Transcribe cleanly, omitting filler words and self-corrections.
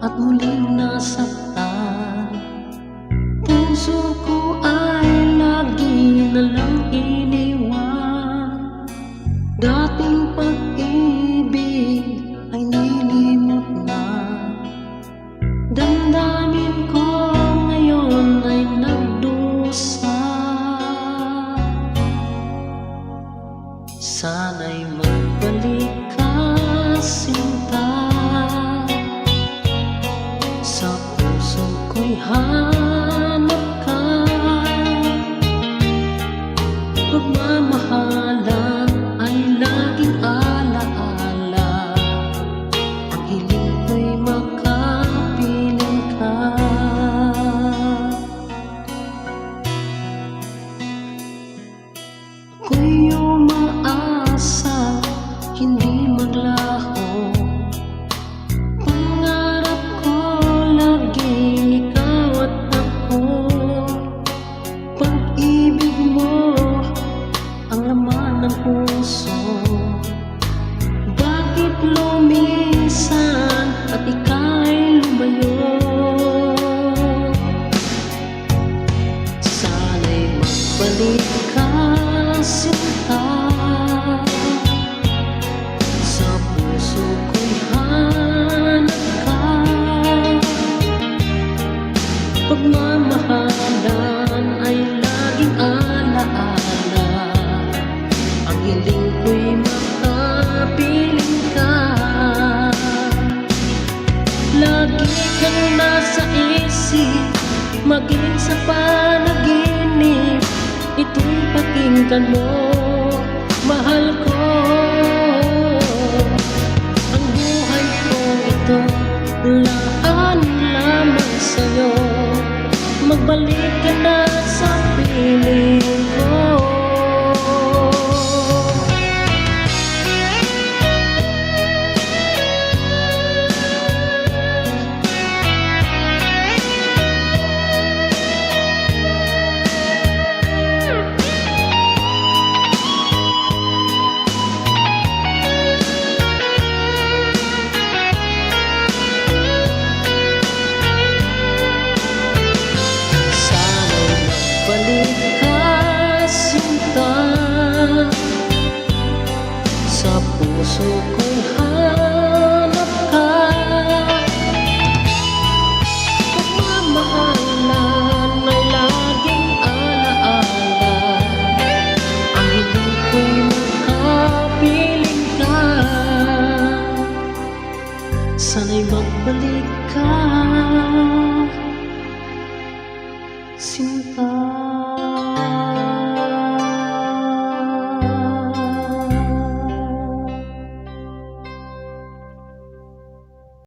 at muling nasaktan. Puso ko ay lagi nalang iniwan. Dating pag-ibig ay nilimot na. Damdamin ko ngayon ay nagdusa. Sana'y magbalik ka, sinta. Sa puso ko'y hanap ka. Pagmamahalan ay laging alaala. Ang hiling ko'y makapiling ka. Ako'y umaasa, hindi maglaho. Pangarap ko laging ikaw at ako. Pag-ibig mo ang laman ng puso. Bakit lumisan at ika'y lumayo? Sana'y magbalik ka, sinta. Sa puso ko'y hanap ka. Pagmamahalan ay laging alaala. Ang hiling ko'y makapiling ka. Lagi kang nasa isip, maging sa panaginip. Ito'y pakinggan mo, mahal ko. Ang buhay ko ito, laan lamang sa'yo. Magbalik ka na sa piling ko. Sa puso ko'y hanap ka. Pagmamahalan ay laging alaala. Ang hiling ko'y makapiling ka. Sana'y magbalik ka.